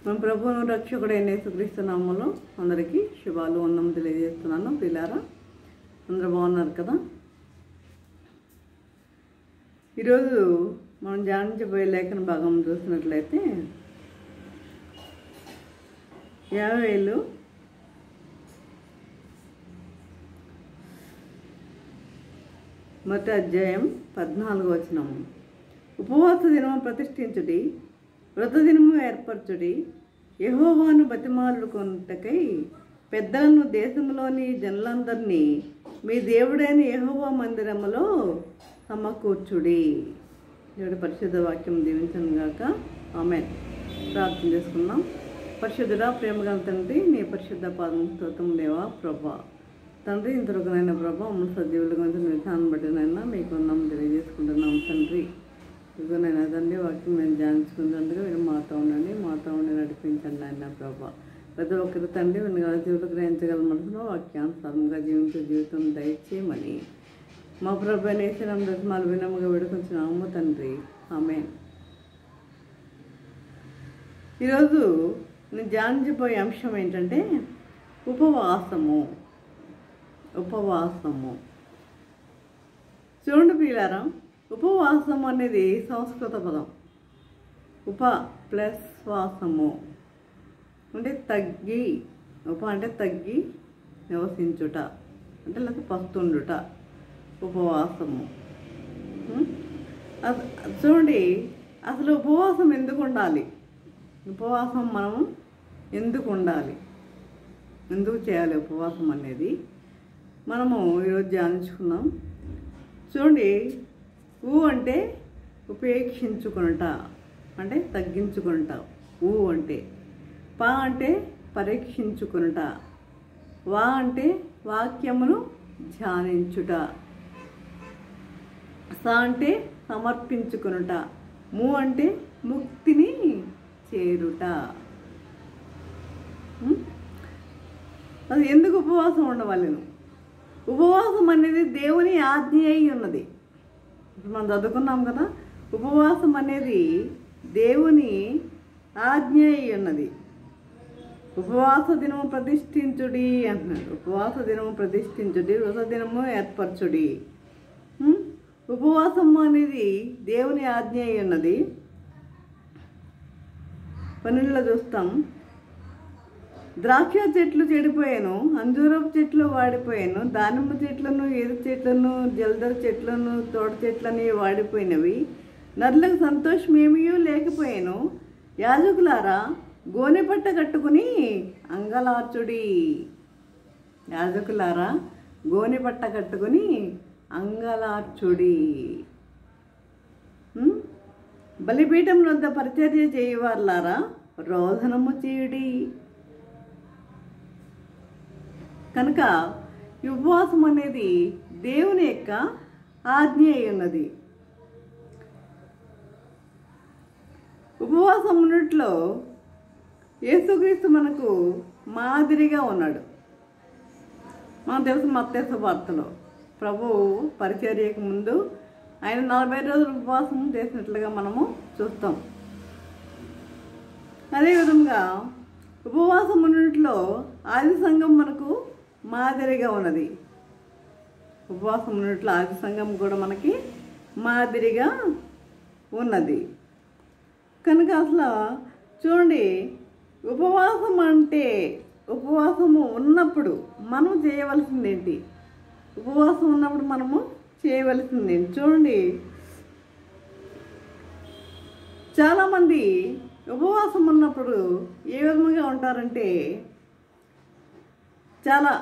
మన ప్రభువును రక్షకుడైన యేసుక్రీస్తు నామములో అందరికీ శుభాలు వందనం తెలియజేస్తున్నాను. పిల్లారా అందరూ బాగున్నారు కదా? ఈరోజు మనం ధ్యానించబోయే లేఖన భాగం చూసినట్లయితే 50 మొదటి అధ్యాయం 14వ వచనము. ఉపవాస దినము ప్రతిష్ఠించుడి, వ్రత దినము ఏర్పరచుడి, యెహోవాను బతిమాలుకొనుటకై పెద్దలను దేశంలోని జనులందరినీ మీ దేవుడైన యెహోవా మందిరములో సమకూర్చుడి. దేవుడి పరిశుద్ధ వాక్యం దీవించను గాక. ఆమేన్. ప్రార్థన చేసుకుందాం. పరిశుద్ధుడా, ప్రేమగల తండ్రి, నీ పరిశుద్ధ పాదం స్తోత్రం దేవా ప్రభా. తండ్రి, ఇంతవరకునైనా ప్రభా మమ్మల్ని సజీవుల గురించి నిర్ధారణ బట్టినైనా మీకు ఉన్నాం తెలియజేసుకుంటున్నాం తండ్రి. ఇదిగోనైనా తండ్రి వాక్యం మేము ధ్యానించుకుంటుండగా మీరు మాతో ఉండి నడిపించండి ఆయన ప్రభా. ప్రతి ఒక్కరి తండ్రి వినగల జీవులు గ్రహించగల మనసులో వాక్యానుసారంగా జీవించే జీవితం దయచేయమని మా ప్రభు నేసిన దశమాలు వినముగా వేడుకొంచున్నాము తండ్రి. ఆమేన్. ఈరోజు నేను ధ్యానించబోయే అంశం ఏంటంటే ఉపవాసము. చూడండి పిల్లారా, ఉపవాసం అనేది సంస్కృత పదం. ఉప ప్లస్ వాసము అంటే తగ్గి, అంటే తగ్గి నివసించుట అంటే లేకపోతే పస్తుండుట ఉపవాసము. చూడండి, అసలు ఉపవాసం ఎందుకు ఉండాలి? ఉపవాసం మనం ఎందుకు ఉండాలి, ఎందుకు చేయాలి ఉపవాసం అనేది మనము ఈరోజు ధ్యానించుకున్నాం. చూడండి, అంటే ఉపేక్షించుకునుట అంటే తగ్గించుకునుట. అంటే అంటే పరీక్షించుకునుట. అంటే వాక్యమును ధ్యానించుట. అంటే సమర్పించుకునుట. అంటే ముక్తిని చేరుట. అది ఎందుకు ఉపవాసం ఉండవలెను? ఉపవాసం అనేది దేవుని ఆజ్ఞ అయి ఉన్నది. మనం చదువుకున్నాం కదా, ఉపవాసం అనేది దేవుని ఆజ్ఞ అయి ఉన్నది. ఉపవాస దినము ప్రతిష్ఠించుడి అంటున్నాడు. ఉపవాస దినము ప్రతిష్ఠించుడి, వ్రత దినము ఏర్పరచుడి. ఉపవాసము అనేది దేవుని ఆజ్ఞ అయి ఉన్నది. పనుల్లో చూస్తాం, ద్రాక్ష చెట్లు చెడిపోయాను, అంజూరపు చెట్లు వాడిపోయాను, దానిమ్మ చెట్లను, ఏరు చెట్లను, జలదర చెట్లను, తోట చెట్లని వాడిపోయినవి, నరులకు సంతోషం ఏమీ లేకపోయాను. యాజకులారా, గోనెపట్ట కట్టుకుని అంగలార్చుడి. యాజకులారా, గోనెపట్ట కట్టుకుని అంగలార్చుడి. బలిపీఠం వద్ద పరిచర్య చేయవారులారా, రోదనము చేయుడి. కనుక ఈ ఉపవాసం అనేది దేవుని యొక్క ఆజ్ఞ అయి ఉన్నది. ఉపవాసం ఉన్నట్లో యేసుక్రీస్తు మనకు మాదిరిగా ఉన్నాడు. మనకు తెలుసు, మత్తయి సువార్తలో ప్రభు పరిచర్యకు ముందు ఆయన 40 రోజులు ఉపవాసం చేసినట్లుగా మనము చూస్తాం. అదేవిధంగా ఉపవాసం ఉన్నట్లో ఆది సంఘం మనకు మాదిరిగా ఉన్నది. ఉపవాసం ఉన్నట్లు ఆది సంఘం కూడా మనకి మాదిరిగా ఉన్నది. కనుక అసలు చూడండి, ఉపవాసం అంటే ఉపవాసము ఉన్నప్పుడు మనం చేయవలసింది ఏంటి? ఉపవాసం ఉన్నప్పుడు మనము చేయవలసింది ఏంటి? చూడండి, చాలామంది ఉపవాసం ఉన్నప్పుడు ఏ విధంగా ఉంటారంటే చాలా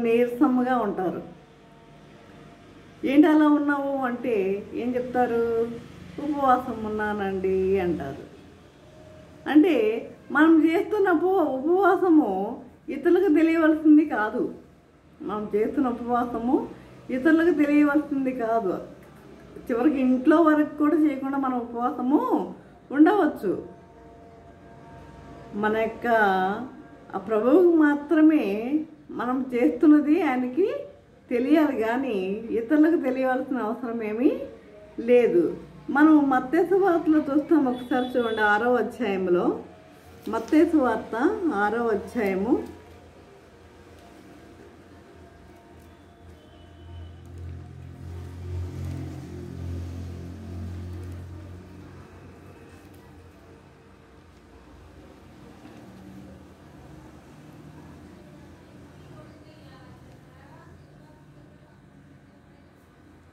నీరసంగా ఉంటారు. ఏంటి అలా ఉన్నావు అంటే ఏం చెప్తారు? ఉపవాసం ఉన్నానండి అంటారు. అంటే మనం చేస్తున్న ఉపవాసము ఇతరులకు తెలియవలసింది కాదు. మనం చేస్తున్న ఉపవాసము ఇతరులకు తెలియవలసింది కాదు. చివరికి ఇంట్లో వరకు కూడా చేయకుండా మన ఉపవాసము ఉండవచ్చు. మన యొక్క ఆ ప్రభువుకు మాత్రమే మనం చేస్తున్నది ఆయనకి తెలియాలి, కానీ ఇతరులకు తెలియవలసిన అవసరం ఏమీ లేదు. మనం మత్తయి సువార్తలో చూస్తాం. ఒకసారి చూడండి, 6వ అధ్యాయంలో, మత్తయి సువార్త 6వ అధ్యాయము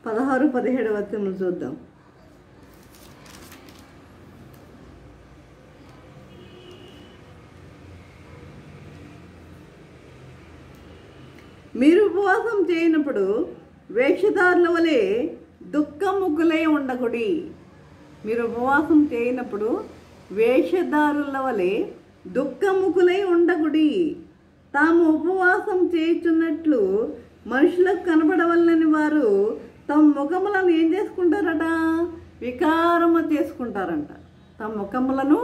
16, 17 వచనం చూద్దాం. మీరు ఉపవాసం చేయనప్పుడు వేషధారుల వలె దుఃఖముఖులై ఉండకుడి. మీరు ఉపవాసం చేయనప్పుడు వేషధారుల వలె దుఃఖముఖులై ఉండకుడి. తాము ఉపవాసం చేయుచున్నట్లు మనుషులకు కనబడవల్లని వారు తమ ముఖములను ఏం చేసుకుంటారట? వికారము చేసుకుంటారంట. తమ ముఖములను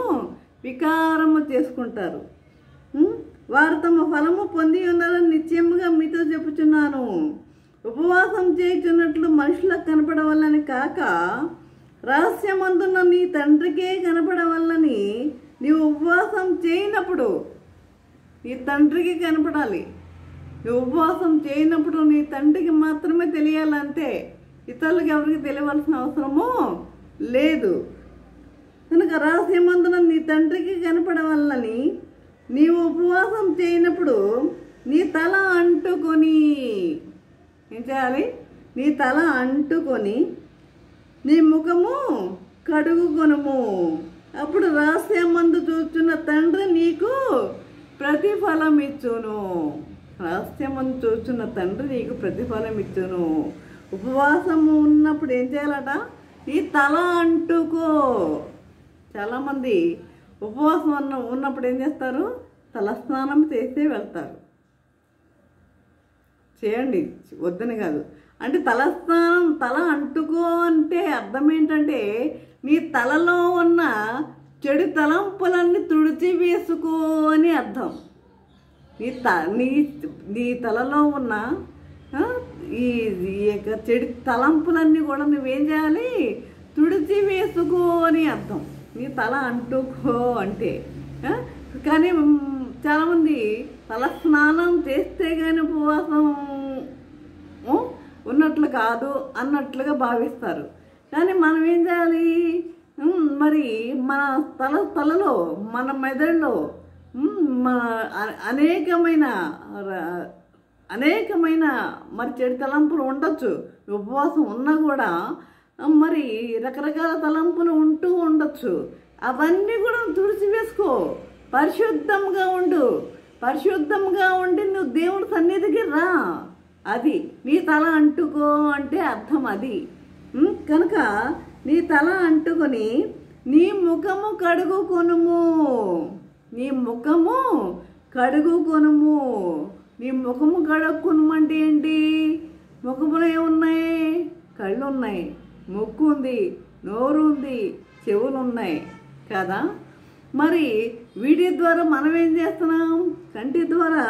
వికారము చేసుకుంటారు. వారు తమ ఫలము పొంది ఉన్నారని నిశ్చయముగా మీతో చెప్పుచున్నాను. ఉపవాసం చేయుచున్నట్లు మనుషులకు కనపడవల్లని కాక రహస్యమందున్న నీ తండ్రికే కనపడవల్లని నీవు ఉపవాసం చేయనప్పుడు నీ తండ్రికి కనపడాలి. నువ్వు ఉపవాసం చేయనప్పుడు నీ తండ్రికి మాత్రమే తెలియాలంతే, ఇతరులకు ఎవరికి తెలియవలసిన అవసరము లేదు. కనుక రహస్యమందున నీ తండ్రికి కనపడవల్లని నీవు ఉపవాసం చేయనప్పుడు నీ తల అంటుకొని ఏం చేయాలి? నీ తల అంటుకొని నీ ముఖము కడుగుకొనుము. అప్పుడు రహస్యమందు చూచున్న తండ్రి నీకు ప్రతిఫలం ఇచ్చును. రహస్యమందు చూచున్న తండ్రి నీకు ప్రతిఫలం ఇచ్చును. ఉపవాసము ఉన్నప్పుడు ఏం చేయాలట? ఈ తల అంటుకో. చాలామంది ఉపవాసం ఉన్నప్పుడు ఏం చేస్తారు? తలస్నానం చేసే వెళ్తారు. చేయండి, వద్దని కాదు. అంటే తలస్నానం, తల అంటుకో అంటే అర్థం ఏంటంటే నీ తలలో ఉన్న చెడు తలంపులన్నీ తుడిచి వేసుకో అని అర్థం. నీ తలలో ఉన్న ఈ చెడు తలంపులన్నీ కూడా నువ్వేం చేయాలి? తుడిచి వేసుకో అని అర్థం. నీ తల అంటుకో అంటే. కానీ చాలామంది తల స్నానం చేస్తే కానీ ఉపవాసం ఉన్నట్లు కాదు అన్నట్లుగా భావిస్తారు. కానీ మనం ఏం చేయాలి? మరి మన తలలో మన మెదడులో అనేకమైన మరి చెడు తలంపులు ఉండొచ్చు. ఉపవాసం ఉన్నా కూడా మరి రకరకాల తలంపులు ఉంటూ ఉండొచ్చు. అవన్నీ కూడా తుడిచివేసుకో. పరిశుద్ధంగా ఉండు. పరిశుద్ధంగా ఉండి నువ్వు దేవుడి సన్నిధికి రా. అది నీ తల అంటుకో అంటే అర్థం అది. కనుక నీ తల అంటుకొని నీ ముఖము కడుగుకొనుము. నీ ముఖము కడుగుకొనుము. నీ ముఖము కడుక్కొనుము అంటే ఏంటి? ముఖములో ఏమున్నాయి? కళ్ళు ఉన్నాయి, ముక్కు ఉంది, నోరు ఉంది, చెవులు ఉన్నాయి కదా. మరి వీటి ద్వారా మనం ఏం చేస్తున్నాం? కంటి ద్వారా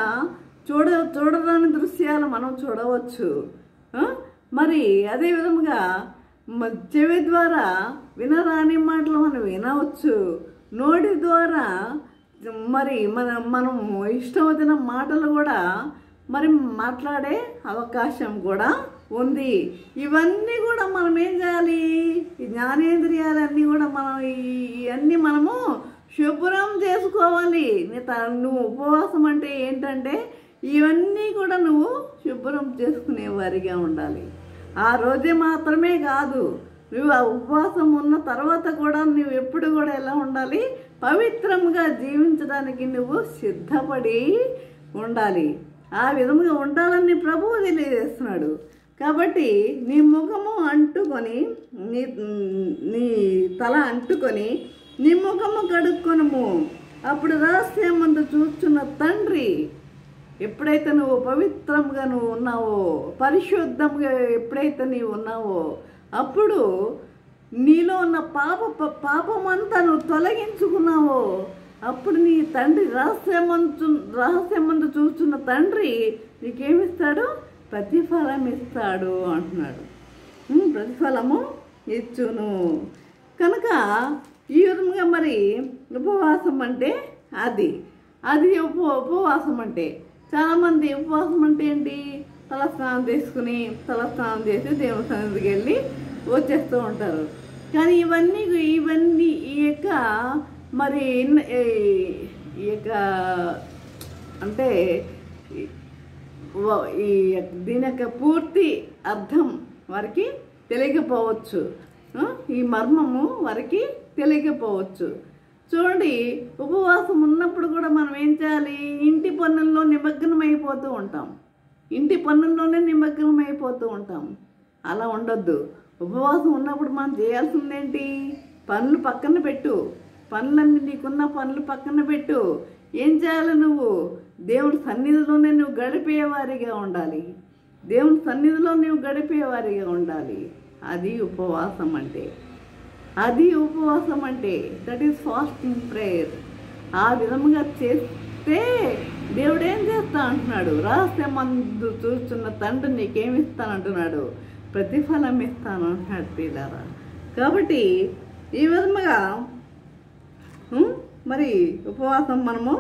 చూడరాని దృశ్యాలు మనం చూడవచ్చు. మరి అదే విధముగా చెవి ద్వారా వినరాని మాటలు మనం వినవచ్చు. నోటి ద్వారా మరి మనం ఇష్టం వచ్చిన మాటలు కూడా మరి మాట్లాడే అవకాశం కూడా ఉంది. ఇవన్నీ కూడా మనం ఏం చేయాలి? ఈ జ్ఞానేంద్రియాలన్నీ కూడా ఇవన్నీ మనము శుభ్రం చేసుకోవాలి. నువ్వు ఉపవాసం అంటే ఏంటంటే ఇవన్నీ కూడా నువ్వు శుభ్రం చేసుకునే వారిగా ఉండాలి. ఆ రోజే మాత్రమే కాదు, నువ్వు ఆ ఉపవాసం ఉన్న తర్వాత కూడా నువ్వు ఎప్పుడు కూడా ఎలా ఉండాలి? పవిత్రంగా జీవించడానికి నువ్వు సిద్ధపడి ఉండాలి. ఆ విధముగా ఉండాలని ప్రభువు తెలియజేస్తున్నాడు. కాబట్టి నీ ముఖము అంటుకొని నీ తల అంటుకొని నీ ముఖము కడుక్కొనుము. అప్పుడు రహస్యమందు చూస్తున్న తండ్రి, ఎప్పుడైతే నువ్వు పవిత్రంగా నువ్వు ఉన్నావో, పరిశుద్ధంగా ఎప్పుడైతే నీవు ఉన్నావో, అప్పుడు నీలో ఉన్న పాపమంతా నువ్వు తొలగించుకున్నావో, అప్పుడు నీ తండ్రి రహస్యమందు చూస్తున్న తండ్రి నీకేమిస్తాడు? ప్రతిఫలం ఇస్తాడు అంటున్నాడు. ప్రతిఫలము ఇచ్చును. కనుక ఈ విధంగా మరి ఉపవాసం అంటే అది ఉపవాసం అంటే చాలామంది ఉపవాసం అంటే ఏంటి, తలస్నానం తలస్నానం చేసి దేవుని సన్నిధికి వెళ్ళి వచ్చేస్తూ ఉంటారు. కానీ ఇవన్నీ ఈ యొక్క మరి ఈ యొక్క అంటే దీని యొక్క పూర్తి అర్థం వారికి తెలియకపోవచ్చు, ఈ మర్మము వారికి తెలియకపోవచ్చు. చూడండి, ఉపవాసం ఉన్నప్పుడు కూడా మనం ఏం చేయాలి, ఇంటి పనుల్లో నిమగ్నం అయిపోతూ ఉంటాం. అలా ఉండొద్దు. ఉపవాసం ఉన్నప్పుడు మనం చేయాల్సిందేంటి, పనులు పక్కన పెట్టు, నీకున్న పనులు పక్కన పెట్టు. ఏం చేయాలి, నువ్వు దేవుడి సన్నిధిలోనే నువ్వు గడిపేవారిగా ఉండాలి. అది ఉపవాసం అంటే దట్ ఈస్ ఫాస్టింగ్ ప్రేయర్. ఆ విధముగా చేస్తే దేవుడు ఏం చేస్తా అంటున్నాడు, రహస్యమందు చూస్తున్న తండ్రి నీకేమిస్తానంటున్నాడు, ప్రతిఫలం ఇస్తాను అంటున్నాడు ప్రియులారా. కాబట్టి ఈ విధముగా మరి ఉపవాసం మనము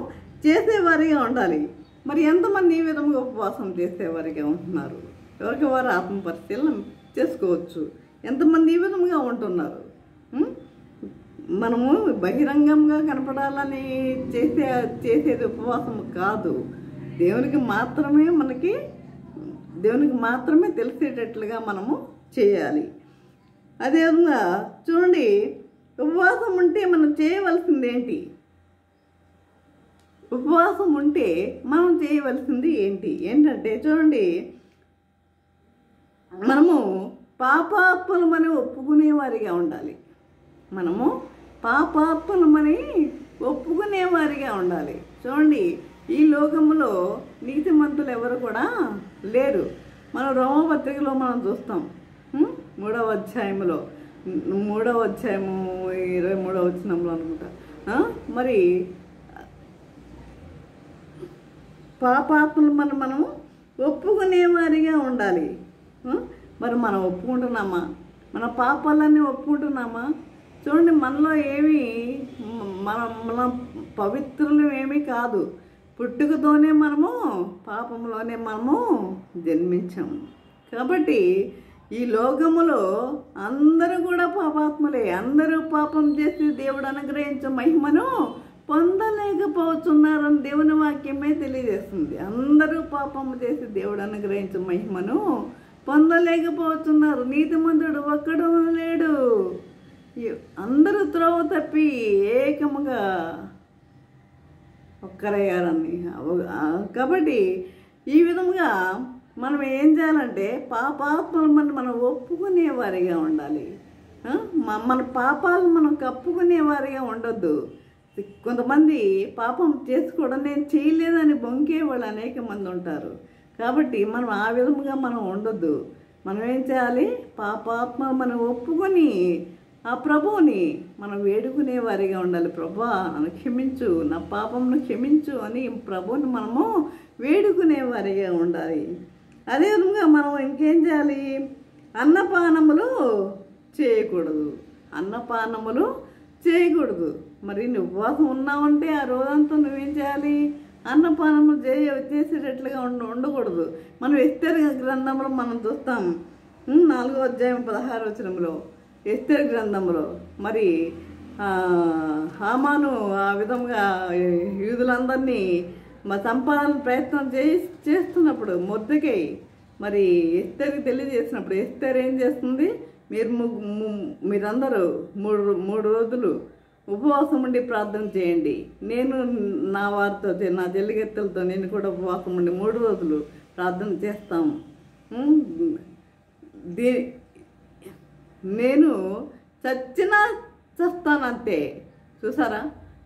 చేసేవారిగా ఉండాలి. మరి ఎంతమంది ఈ విధంగా ఉపవాసం చేసేవారిగా ఉంటున్నారు, ఎవరికి వారు ఆత్మపరిశీలన చేసుకోవచ్చు. ఎంతమంది ఈ విధంగా ఉంటున్నారు. మనము బహిరంగంగా కనపడాలని చేసేది ఉపవాసం కాదు, దేవునికి మాత్రమే తెలిసేటట్లుగా మనము చేయాలి. అదేవిధంగా చూడండి, ఉపవాసం ఉంటే మనం చేయవలసింది ఏంటి, ఏంటంటే చూడండి, మనము పాపాత్ములమని ఒప్పుకునేవారిగా ఉండాలి. చూడండి, ఈ లోకములో నీతిమంతులు ఎవరు కూడా లేరు. మనం రోమపత్రికలో మనం చూస్తాం, 3వ అధ్యాయము 23వ వచనంలో అనుకుంటా. మరి పాపాత్ములు మనము ఒప్పుకునేవారిగా ఉండాలి. మరి మనం ఒప్పుకుంటున్నామా, మన పాపాలన్నీ ఒప్పుకుంటున్నామా? చూడండి, మనలో మన పవిత్రులు ఏమీ కాదు, పుట్టుకతోనే పాపంలోనే జన్మించాము. కాబట్టి ఈ లోకములో అందరూ కూడా పాపాత్ములే. అందరూ పాపం చేసి దేవుడు అనుగ్రహించే మహిమను పొందలేకపోతున్నారని దేవుని వాక్యమే తెలియజేస్తుంది. అందరూ పాపము చేసి దేవుడు అనుగ్రహించే మహిమను పొందలేకపోతున్నారు. నీతిమంతుడు ఒక్కడు లేడు, అందరూ త్రోవ తప్పి ఏకముగా ఒక్కరయ్యారని. కాబట్టి ఈ విధంగా మనం ఏం చేయాలంటే పాపాత్మలు మనం ఒప్పుకునేవారిగా ఉండాలి. మన పాపాలు మనం కప్పుకునేవారిగా ఉండొద్దు. కొంతమంది పాపం చేసుకోవడం నేను చేయలేదని బొంకే వాళ్ళు అనేక మంది ఉంటారు. కాబట్టి మనం ఆ విధముగా మనం ఉండొద్దు. మనం ఏం చేయాలి, పాపాత్మ మనం ఒప్పుకొని ఆ ప్రభువుని మనం వేడుకునేవారిగా ఉండాలి. ప్రభువా నన్ను క్షమించు, నా పాపంను క్షమించు అని ప్రభువుని మనము వేడుకునేవారిగా ఉండాలి. అదేవిధంగా మనం ఇంకేం చేయాలి, అన్నపానములు చేయకూడదు. మరి నువ్వు ఉపవాసం ఉన్నావంటే ఆ రోజంతా నువ్వేం చేయాలి, అన్నపానములు చేసేటట్లుగా ఉండకూడదు. మనం ఎస్తేరు గ్రంథంలో మనం చూస్తాం, 4వ అధ్యాయం 16వ వచనంలో ఎస్తేరు గ్రంథంలో మరి హామాను ఆ విధంగా యూదులందరినీ సంపాదన ప్రయత్నం చేస్తున్నప్పుడు మొర్దెకై మరి ఎస్తేరుకి తెలియజేసినప్పుడు ఎస్తేరు ఏం చేస్తుంది, మీరందరూ మూడు రోజులు ఉపవాసం ఉండి ప్రార్థన చేయండి, నేను నా వారితో నా జల్లిగెత్తలతో నేను కూడా ఉపవాసం ఉండి 3 రోజులు ప్రార్థన చేస్తాము, నేను చస్తానంతే. చూసారా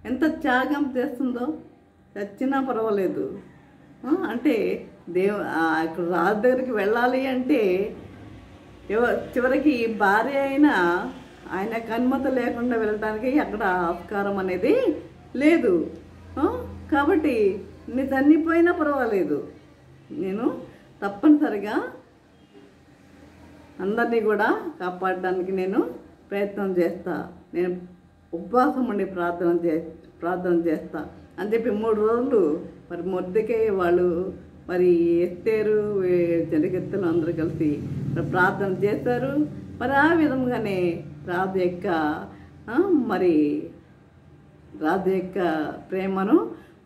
ఎంత త్యాగం చేస్తుందో, చచ్చినా పర్వాలేదు. అంటే ఇక్కడ రాజు దగ్గరికి వెళ్ళాలి అంటే చివరికి భార్య అయినా ఆయనకు అనుమతి లేకుండా వెళ్ళడానికి అక్కడ ఆస్కారం అనేది లేదు. కాబట్టి నేను చనిపోయినా పర్వాలేదు, నేను తప్పనిసరిగా అందరినీ కూడా కాపాడడానికి నేను ప్రయత్నం చేస్తా, నేను ఉపవాసం ఉండి ప్రార్థన చేస్తా అని చెప్పి 3 రోజులు మరి మొర్దెకై వాళ్ళు మరి ఎస్తేరు చెలికెత్తలు అందరూ కలిసి ప్రార్థన చేశారు. మరి ఆ విధంగానే రాజు యొక్క ప్రేమను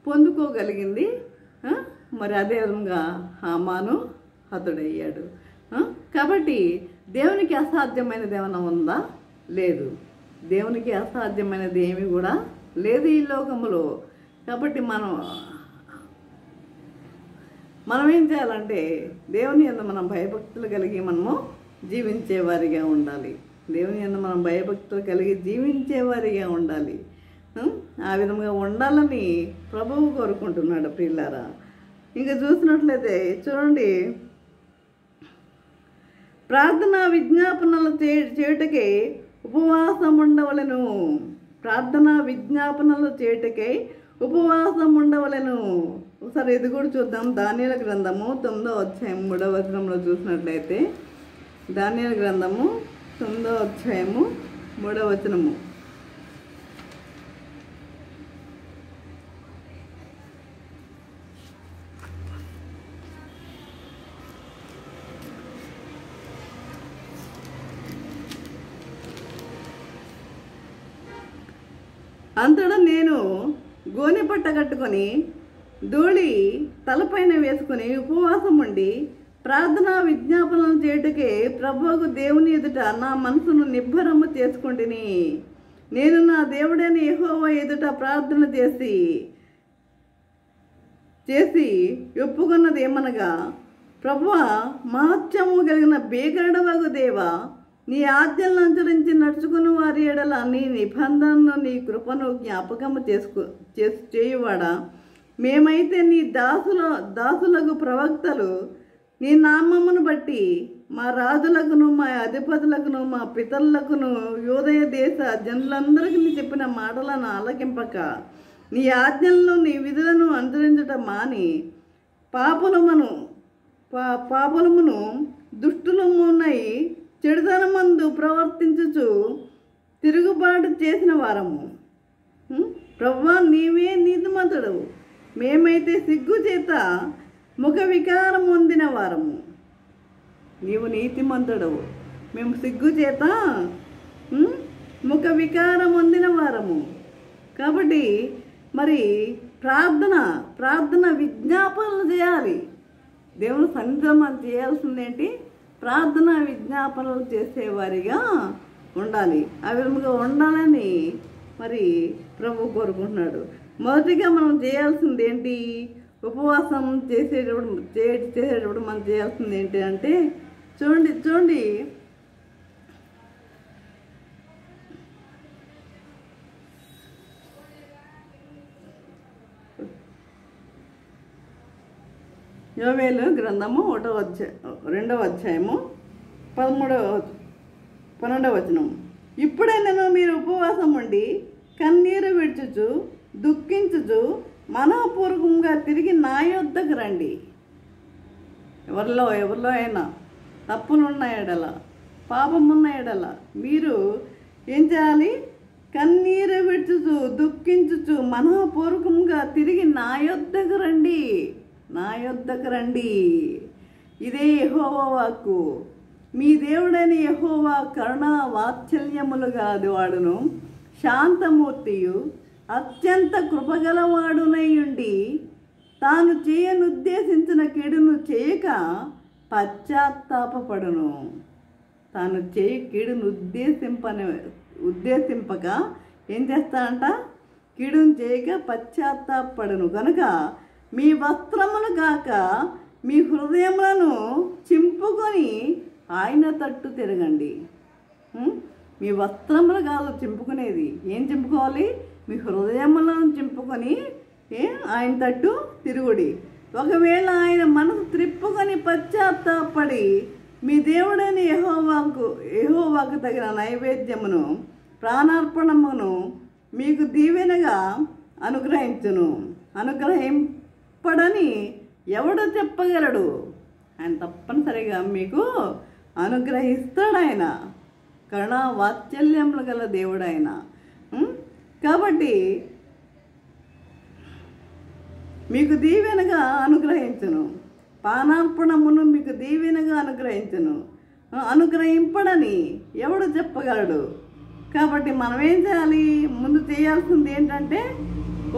పొందుకోగలిగింది. మరి అదే విధంగా హామాను హతుడయ్యాడు. కాబట్టి దేవునికి అసాధ్యమైనది ఏమైనా ఉందా? లేదు. దేవునికి అసాధ్యమైనది ఏమీ కూడా లేదు ఈ లోకంలో. కాబట్టి మనం ఏం చేయాలంటే దేవుని యందు మనం భయభక్తులు కలిగి మనము జీవించేవారిగా ఉండాలి. దేవుని యందు మనం భయభక్తులు కలిగి జీవించేవారిగా ఉండాలి. ఆ విధంగా ఉండాలని ప్రభువు కోరుకుంటున్నాడు ప్రియులారా. ఇంకా చూసినట్లయితే చూడండి, ప్రార్థనా విజ్ఞాపనలు చేయుటకై ఉపవాసం ఉండవలెను. ప్రార్థనా విజ్ఞాపనలు చేయుటకై ఉపవాసం ఉండవలెను. ఒకసారి ఇది కూడా చూద్దాం. దానియేలు గ్రంథము 9వ అధ్యాయం 3వ వచనంలో చూసినట్లయితే, దానియేలు గ్రంథము 9వ అధ్యాయము 3వ వచనము, అంతటా నేను గోనె పట్ట కట్టుకొని ధూళి తలపైన వేసుకుని ఉపవాసం ఉండి ప్రార్థనా విజ్ఞాపనలు చేయుటకే ప్రభువుకు దేవుని ఎదుట నా మనసును నిబ్బరము చేసుకుంటుని. నేను నా దేవుడైన యెహోవా ఎదుట ప్రార్థన చేసి ఒప్పుకున్నది ఏమనగా, ప్రభువా, మహత్యము కలిగిన భీకరుడవగు దేవా, నీ ఆజ్ఞలను అనుసరించి నడుచుకుని వారి ఎడల నీ నిబంధనను నీ కృపను జ్ఞాపకము చేయువాడా, మేమైతే నీ దాసులకు ప్రవక్తలు నీ నామమును బట్టి మా రాజులకును మా అధిపతులకును మా పితరులకును యూదయ దేశ జనులందరికీ నీ చెప్పిన మాటలను ఆలకింపక నీ ఆజ్ఞలను నీ విధులను అనుసరించటం మాని పాపలమును దుష్టులమునై చెడుతనమందు ప్రవర్తించుచు తిరుగుబాటు చేసిన వారము. ప్రభువా, నీవే నీతిమంతుడవు, మేమైతే సిగ్గు చేత ముఖ వికారం పొందిన వారము. నీవు నీతిమంతుడవు, మేము సిగ్గు చేత ముఖ వికారం పొందిన వారము. కాబట్టి మరి ప్రార్థన విజ్ఞాపనలు చేయాలి. దేవుని సన్నిధిలో మనం చేయాల్సిందేంటి? ప్రార్థన విజ్ఞాపనలు చేసేవారిగా ఉండాలి. ఆ విధంగా ఉండాలని మరి ప్రభు కోరుకుంటున్నాడు. మొదటిగా మనం చేయాల్సింది ఏంటి? ఉపవాసం చేసేటప్పుడు మనం చేయాల్సింది ఏంటి అంటే, చూడండి యోవేలు గ్రంథము 2వ అధ్యాయము 12వ వచనం, ఇప్పుడైనా మీరు ఉపవాసం ఉండి కన్నీరు విడుచుచు దుఃఖించుచు మనఃపూర్వకంగా తిరిగి నా యొద్దకు రండి. ఎవరిలో అయినా తప్పులున్న ఎడల, పాపమున్న ఎడల మీరు ఏం చేయాలి? కన్నీరు విడుచుచు దుఃఖించుచు మనఃపూర్వకంగా తిరిగి నా యొద్దకు రండి. ఇదే యెహోవా వాక్కు. మీ దేవుడైన యెహోవా కరుణా వాత్సల్యములు గలవాడును, శాంతమూర్తియు, అత్యంత కృపగలవాడునై ఉండి తాను చేయనుద్దేశించిన కీడును చేయక పశ్చాత్తాపపడును. తాను కీడును ఉద్దేశింపక ఏం చేస్తాడంట? కీడును చేయక పశ్చాత్తాపపడును. కనుక మీ వస్త్రములు కాక మీ హృదయములను చింపుకొని ఆయన తట్టు తిరగండి. మీ వస్త్రములు కాదు చింపుకునేది. ఏం చింపుకోవాలి? మీ హృదయములను చింపుకొని ఆయన తట్టు తిరుగుడి. ఒకవేళ ఆయన మనసు త్రిప్పుకొని పశ్చాత్తాపడి మీ దేవుడైన యెహోవాకు తగిన నైవేద్యమును ప్రాణార్పణమును మీకు దీవెనగా అనుగ్రహింపడని ఎవడు చెప్పగలడు? ఆయన తప్పనిసరిగా మీకు అనుగ్రహిస్తాడు ఆయన. కరుణా వాత్సల్యములు గల దేవుడు ఆయన. కాబట్టి మీకు దీవెనగా అనుగ్రహించును, పానార్పణమును మీకు దీవెనగా అనుగ్రహించును. అనుగ్రహింపడని ఎవడు చెప్పగలడు? కాబట్టి మనం ఏం చేయాలి? ముందు చేయాల్సింది ఏంటంటే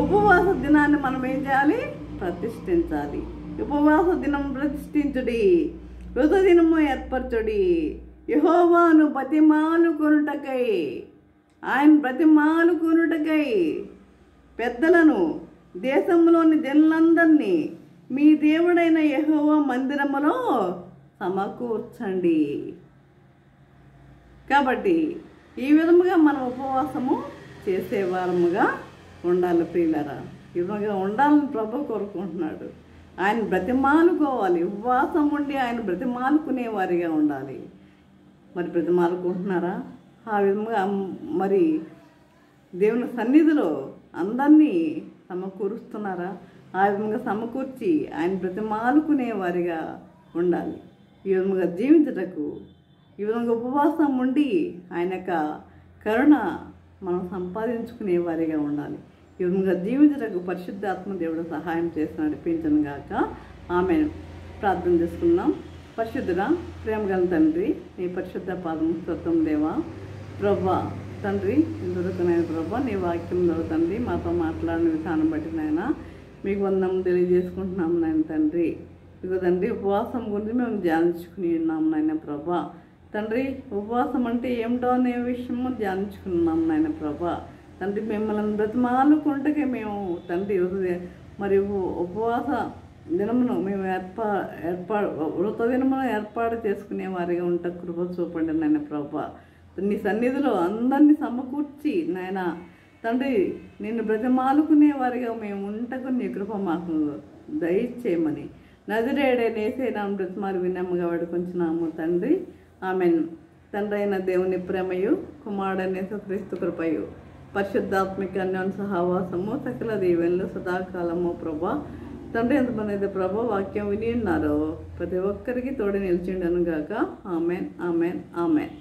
ఉపవాస దినాన్ని మనం ఏం చేయాలి? ప్రతిష్ఠించాలి. ఉపవాస దినం ప్రతిష్ఠించుడి, వృత దినము ఏర్పరచుడి, యెహోవాను బతిమాలుకొనుటకై, ఆయన బ్రతిమాలుకొనుటకై పెద్దలను దేశంలోని జనులందరినీ మీ దేవుడైన యెహోవా మందిరములో సమకూర్చండి. కాబట్టి ఈ విధముగా మనం ఉపవాసము చేసేవారముగా ఉండాలి ప్రియులారా. ఈ విధంగా ఉండాలని ప్రభు కోరుకుంటున్నాడు. ఆయన బ్రతిమాలుకోవాలి, ఉపవాసం ఉండి ఆయన బ్రతిమాలుకునే వారిగా ఉండాలి. మరి బ్రతిమాలుకుంటున్నారా? ఆ విధంగా మరి దేవుని సన్నిధిలో అందరినీ సమకూరుస్తున్నారా? ఆ విధంగా సమకూర్చి ఆయన బ్రతిమాలుకునే వారిగా ఉండాలి. ఈ విధంగా జీవించుటకు, ఈ విధంగా ఉపవాసం ఉండి ఆయన యొక్క కరుణ మనం సంపాదించుకునే వారిగా ఉండాలి. ఈ విధంగా జీవించుటకు పరిశుద్ధాత్మ దేవుడు సహాయం చేసి నడిపించను గాక. ఆమెను ప్రార్థన చేసుకుందాం. పరిశుద్ధుడా, ప్రేమ గల తండ్రి, నీ పరిశుద్ధ పాదము స్తోత్రం దేవా. ప్రభా తండ్రి, దొరుకునైన ప్రభా, నీ వాక్యం దొరుకుతండి మాతో మాట్లాడిన విధానం బట్టి నాయన మీకు వందనం తెలియజేసుకుంటున్నాము నాయన తండ్రి. ఇదిగో తండ్రి, ఉపవాసం గురించి మేము ధ్యానించుకుని ఉన్నాము నాయన ప్రభా. తండ్రి, ఉపవాసం అంటే ఏమిటో అనే విషయము ధ్యానించుకున్నాము నాయన ప్రభా. తండ్రి, మిమ్మల్ని బ్రతిమాలుకుంటకే మేము తండ్రి మరి ఉపవాస దినమును మేము వృత దినమును ఏర్పాటు చేసుకునే వారిగా ఉంట కృప చూపండి నాయన ప్రభా. నీ సన్నిధిలో అందరినీ సమకూర్చి నాయన తండ్రి నిన్ను బ్రతిమాలుకునే వారిగా మేము ఉంటకు నీ కృప మాకు దయచేయమని నజరేయుడైన యేసయ్య బ్రతిమాలు వినమ్ముగా వేడుకొంచున్నాము తండ్రి. ఆమెన్. తండ్రి అయిన దేవుని ప్రేమయు, కుమారుడైన యేసుక్రీస్తు కృపయు, పరిశుద్ధాత్మిక అన్యోన్య సహవాసము, సకల దీవెనలు సదాకాలము ప్రభా. తండ్రి, ఎంతమంది అయితే ప్రభా వాక్యం విని ఉన్నారో ప్రతి ఒక్కరికి తోడు నిలిచిండను గాక. Amen, amen, amen.